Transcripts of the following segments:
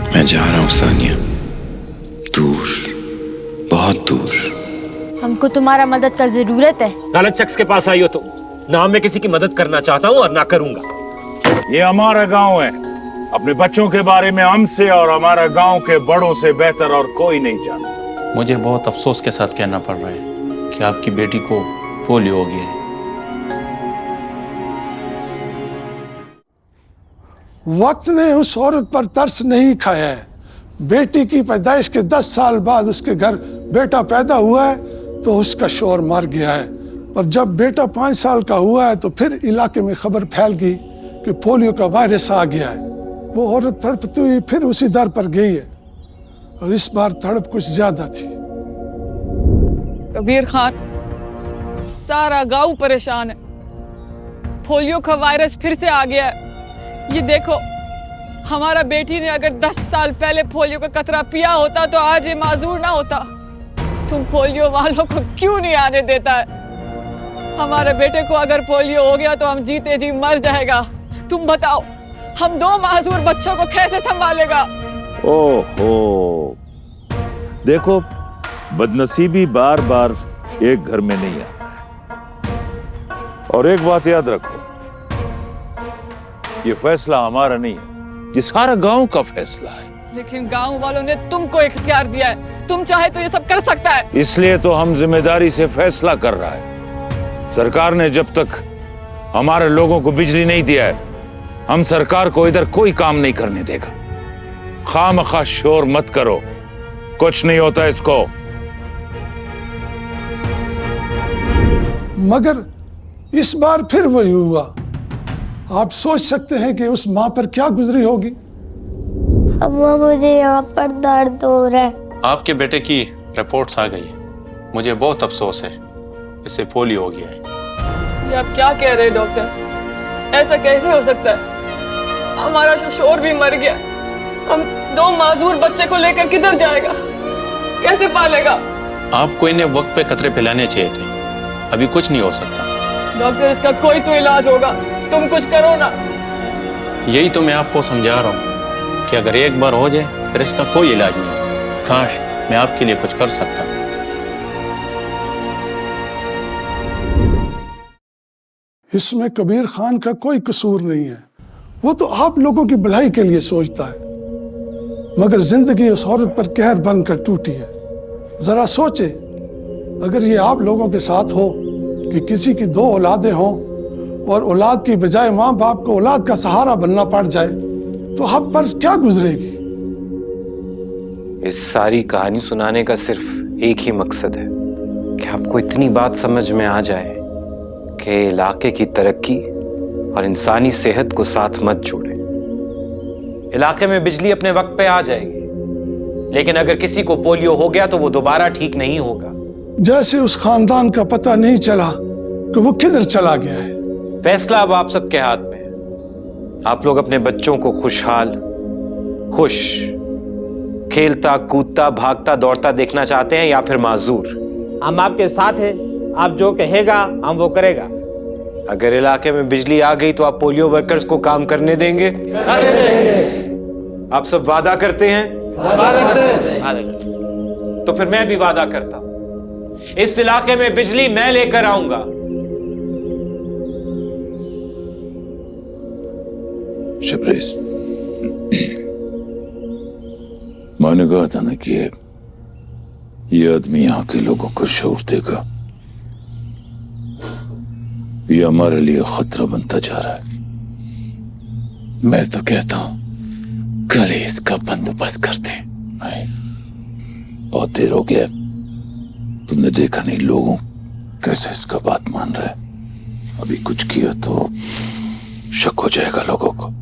मैं जा रहा हूँ सानिया, दूर, बहुत दूर। हमको तुम्हारा मदद का जरूरत है। गलत शख्स के पास आई हो तुम। ना मैं किसी की मदद करना चाहता हूँ और ना करूंगा। ये हमारा गांव है। अपने बच्चों के बारे में हमसे और हमारा गांव के बड़ों से बेहतर और कोई नहीं जानता। मुझे बहुत अफसोस के साथ कहना पड़ रहा है कि आपकी बेटी को पोलियो हो गया है। वक्त ने उस औरत पर तरस नहीं खाया है। बेटी की पैदाइश के 10 साल बाद उसके घर बेटा पैदा हुआ है तो उसका शौहर मर गया है। और जब बेटा 5 साल का हुआ है तो फिर इलाके में खबर फैल गई कि पोलियो का वायरस आ गया है। वो औरत तड़पती हुई फिर उसी दर पर गई है और इस बार तड़प कुछ ज्यादा थी। कबीर खान, सारा गांव परेशान है। पोलियो का वायरस फिर से आ गया है। ये देखो, हमारा बेटी ने अगर 10 साल पहले पोलियो का कतरा पिया होता तो आज ये माजूर ना होता। तुम पोलियो वालों को क्यों नहीं आने देता है? हमारे बेटे को अगर पोलियो हो गया तो हम जीते जी मर जाएगा। तुम बताओ, हम 2 माजूर बच्चों को कैसे संभालेगा? ओहो, देखो, बदनसीबी बार बार एक घर में नहीं आता है। और एक बात याद रखो, ये फैसला हमारा नहीं है, ये सारा गांव का फैसला है। लेकिन गांव वालों ने तुमको इख्तियार दिया है। तुम चाहे तो ये सब कर सकता है। इसलिए तो हम जिम्मेदारी से फैसला कर रहा है। सरकार ने जब तक हमारे लोगों को बिजली नहीं दिया है, हम सरकार को इधर कोई काम नहीं करने देगा। खामखा शोर मत करो, कुछ नहीं होता इसको। मगर इस बार फिर वही हुआ। आप सोच सकते हैं कि उस माँ पर क्या गुजरी होगी। अम्मा, मुझे यहाँ पर दर्द हो रहा है। आपके बेटे की रिपोर्ट्स आ गई। मुझे बहुत अफसोस है, इसे पोलियो हो गया है। ये आप क्या कह रहे हैं डॉक्टर? ऐसा कैसे हो सकता है? हमारा शोर भी मर गया। हम 2 माजूर बच्चे को लेकर किधर जाएगा? कैसे पालेगा? आपको इन्हें वक्त पे कतरे पिलाने चाहिए थे। अभी कुछ नहीं हो सकता। डॉक्टर, इसका कोई तो इलाज होगा। तुम कुछ करो ना। यही तो मैं आपको समझा रहा हूँ कि अगर एक बार हो जाए फिर इसका कोई इलाज नहीं। काश मैं आपके लिए कुछ कर सकता। इसमें कबीर खान का कोई कसूर नहीं है। वो तो आप लोगों की भलाई के लिए सोचता है। मगर जिंदगी उस औरत पर कहर बनकर टूटी है। जरा सोचे, अगर ये आप लोगों के साथ हो कि किसी की 2 औलादें हों और औलाद की बजाय माँ बाप को औलाद का सहारा बनना पड़ जाए तो हम पर क्या गुजरेगी। इस सारी कहानी सुनाने का सिर्फ एक ही मकसद है कि आपको इतनी बात समझ में आ जाए कि इलाके की तरक्की और इंसानी सेहत को साथ मत जोड़े। इलाके में बिजली अपने वक्त पे आ जाएगी, लेकिन अगर किसी को पोलियो हो गया तो वो दोबारा ठीक नहीं होगा। जैसे उस खानदान का पता नहीं चला कि वो किधर चला गया है। फैसला अब आप सबके हाथ में है। आप लोग अपने बच्चों को खुशहाल, खुश, खेलता कूदता भागता दौड़ता देखना चाहते हैं या फिर माजूर? हम आपके साथ हैं। आप जो कहेगा हम वो करेगा। अगर इलाके में बिजली आ गई तो आप पोलियो वर्कर्स को काम करने देंगे? आप सब वादा करते हैं? तो फिर मैं भी वादा करता हूं, इस इलाके में बिजली मैं लेकर आऊंगा। शबरेज, मैंने कहा था ना कि ये आदमी यहाँ के लोगों को शोर देगा। ये हमारे लिए खतरा बनता जा रहा है। मैं तो कहता हूं कल ही इसका बंदोबस्त करते। नहीं, बहुत देर हो गया। तुमने देखा नहीं लोगों कैसे इसका बात मान रहे। अभी कुछ किया तो शक हो जाएगा लोगों को।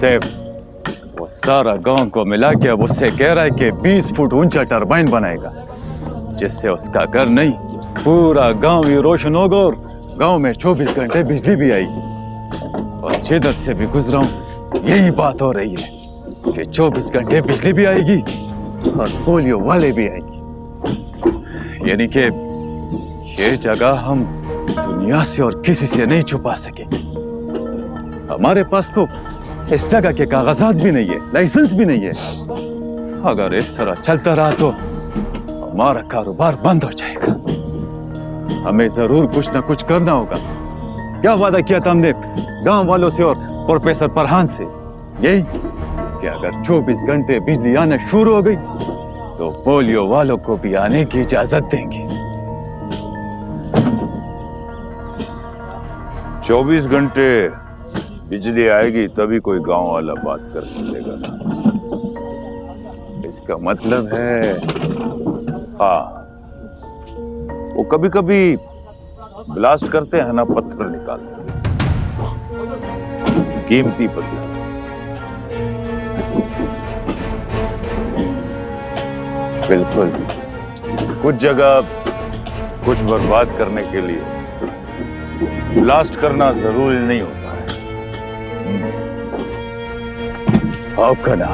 उससे वो सारा गांव को मिला के अब उससे कह रहा है कि 20 फुट ऊंचा टरबाइन बनाएगा, जिससे उसका घर नहीं पूरा गांव ही रोशन होगा और गांव में 24 घंटे बिजली भी आएगी। और जिधर से भी गुजरा हूं यही बात हो रही है कि 24 घंटे बिजली भी आएगी और पोलियो वाले भी आएंगे। यानी कि ये जगह हम दुनिया से और किसी से नहीं छुपा सकेंगे। हमारे पास तो इस जगह के कागजात भी नहीं है, लाइसेंस भी नहीं है। अगर इस तरह चलता रहा तो हमारा कारोबार बंद हो जाएगा। हमें जरूर कुछ ना कुछ करना होगा। क्या वादा किया था हमने गांव वालों से और प्रोफेसर फरहान से? यही कि अगर 24 घंटे बिजली आना शुरू हो गई तो पोलियो वालों को भी आने की इजाजत देंगे। 24 घंटे बिजली आएगी तभी कोई गांव वाला बात कर सकेगा ना। इसका मतलब है हाँ, वो कभी कभी ब्लास्ट करते हैं ना, पत्थर निकालने के कीमती पत्थर। बिल्कुल कुछ जगह कुछ बर्बाद करने के लिए ब्लास्ट करना जरूरी नहीं होता है। आपका ना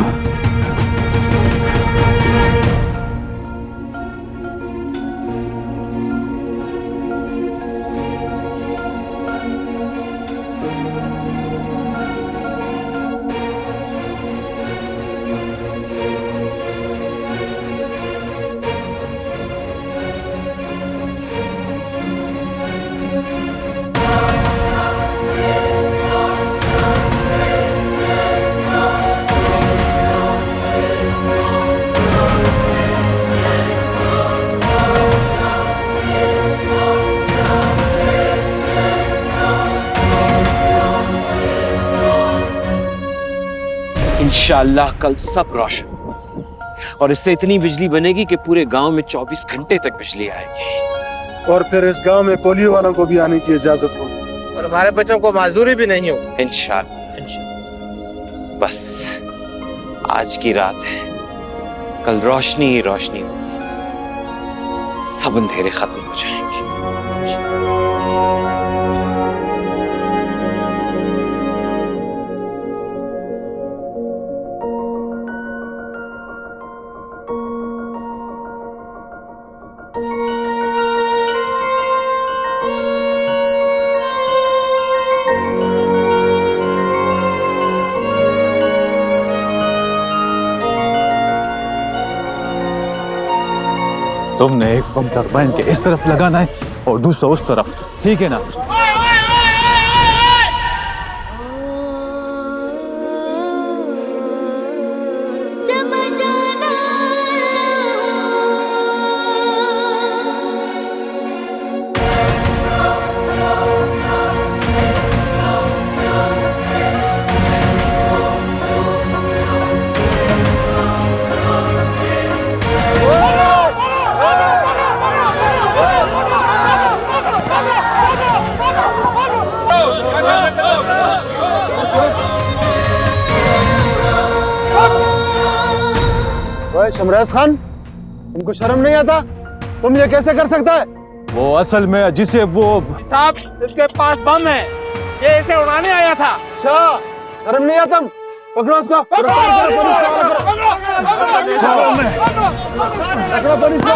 इंशाअल्लाह कल सब रोशन और इससे इतनी बिजली बनेगी कि पूरे गांव में 24 घंटे तक बिजली आएगी। और फिर इस गांव में पोलियो वालों को भी आने की इजाजत होगी और हमारे बच्चों को माजूरी भी नहीं हो। इंशाअल्लाह। बस आज की रात है, कल रोशनी ही रोशनी होगी, सब अंधेरे खत्म हो जाएंगे। तुमने एक पंप टरबाइन के इस तरफ लगाना है और दूसरा उस तरफ, ठीक है ना? शमराज खान, तुमको शर्म नहीं आता? तुम ये कैसे कर सकता है? वो असल में जिसे वो साहब, इसके पास बम है, ये इसे उड़ाने आया था। अच्छा, शर्म नहीं आता? पकड़ो उसको। पकड़ो पुलिस को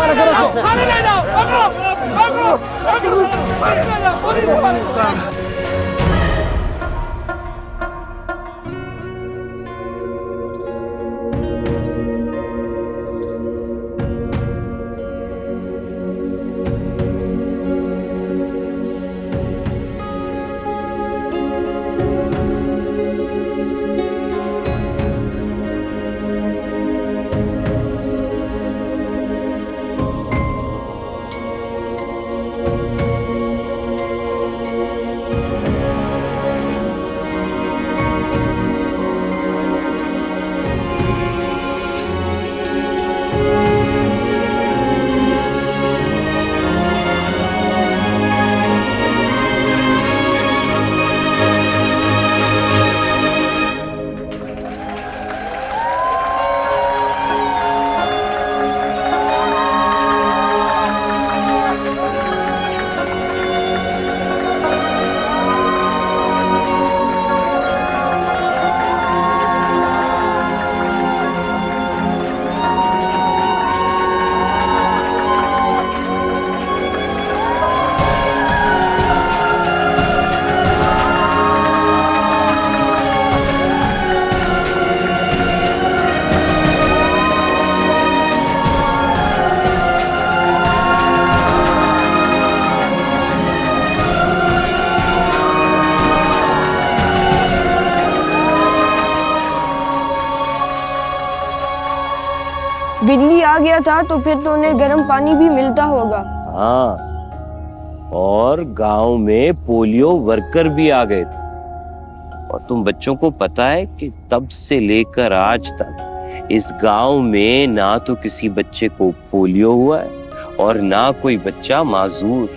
बिल्ली आ गया था तो फिर तो उन्हें गर्म पानी भी मिलता होगा। हाँ, और गांव में पोलियो वर्कर भी आ गए थे। और तुम बच्चों को पता है कि तब से लेकर आज तक इस गांव में ना तो किसी बच्चे को पोलियो हुआ है और ना कोई बच्चा माजूर।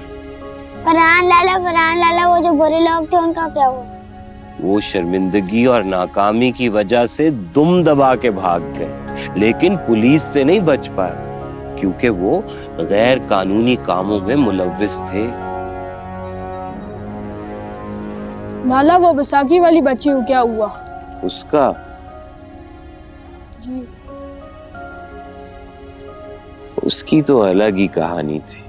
फरहान लाला वो जो बुरे लोग थे उनका क्या हुआ? वो शर्मिंदगी और नाकामी की वजह से दुम दबा के भाग गए, लेकिन पुलिस से नहीं बच पाए क्योंकि वो गैर कानूनी कामों में मुलव्विस थे। लाला वो बैसाखी वाली बच्ची को क्या हुआ? उसका जी उसकी तो अलग ही कहानी थी।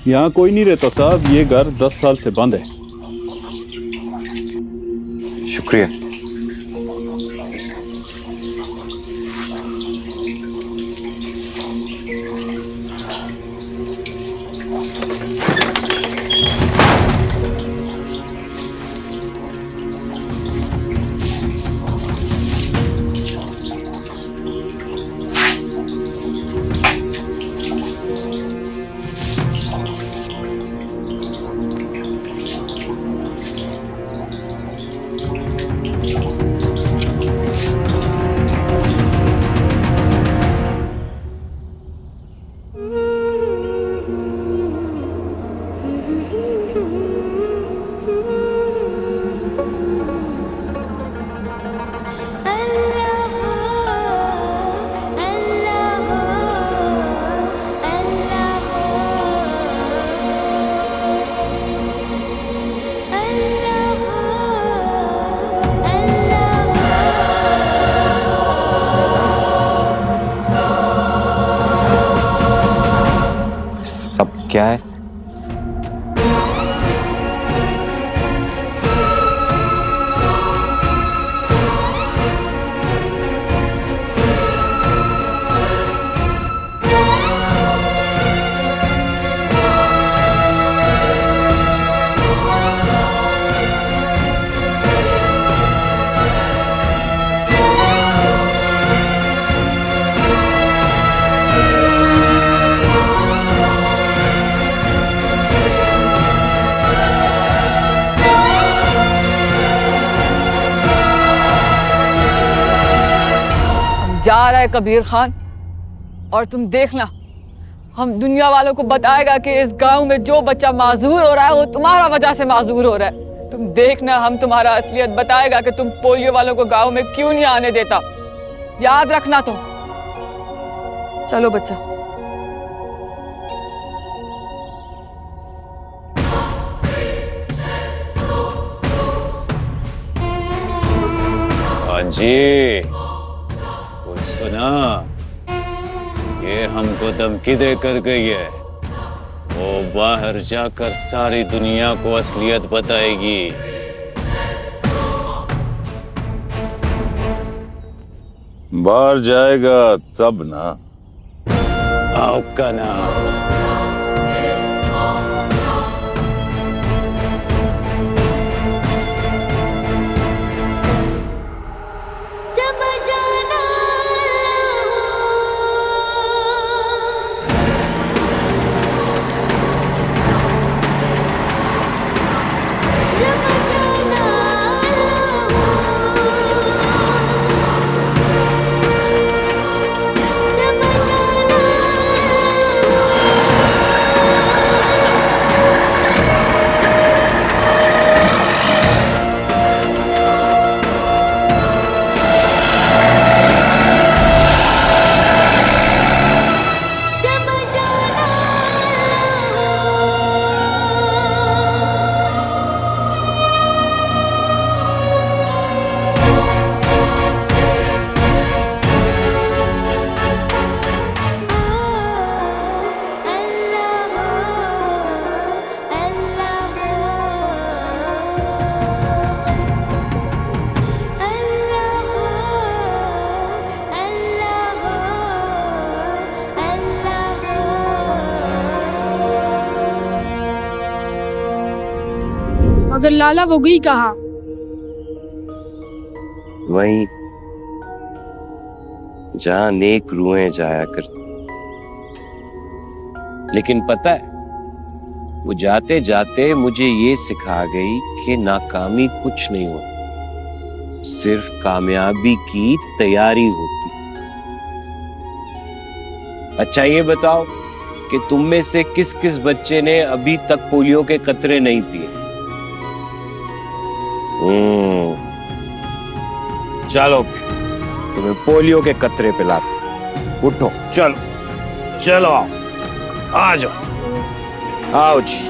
यहाँ कोई नहीं रहता साहब, ये घर 10 साल से बंद है। शुक्रिया। सब क्या है? जा रहा है कबीर खान, और तुम देखना हम दुनिया वालों को बताएगा कि इस गांव में जो बच्चा माजूर हो रहा है वो तुम्हारा वजह से माजूर हो रहा है। तुम देखना हम तुम्हारा असलियत बताएगा कि तुम पोलियो वालों को गांव में क्यों नहीं आने देता। याद रखना तुम। चलो बच्चा। हाँ जी, कुछ सुना? ये हमको धमकी देकर गई है, वो बाहर जाकर सारी दुनिया को असलियत बताएगी। बाहर जाएगा तब ना। आपका नाम? मगर लाला वो गई कहाँ? वहीं जहां नेक रूहें जाया करती। लेकिन पता है, वो जाते जाते मुझे ये सिखा गई कि नाकामी कुछ नहीं होती, सिर्फ कामयाबी की तैयारी होती। अच्छा ये बताओ कि तुम में से किस किस बच्चे ने अभी तक पोलियो के कतरे नहीं पिए? चलो तुम्हें पोलियो के कतरे पिलाते। उठो, चलो चलो, आओ, आ जाओ, आओ जी।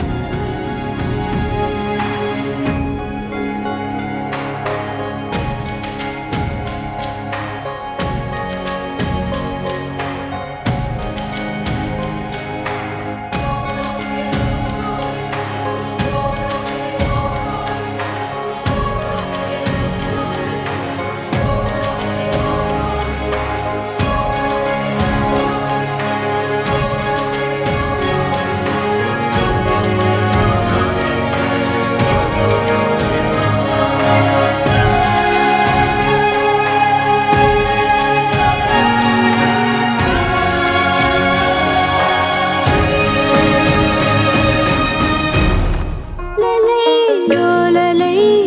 la la la la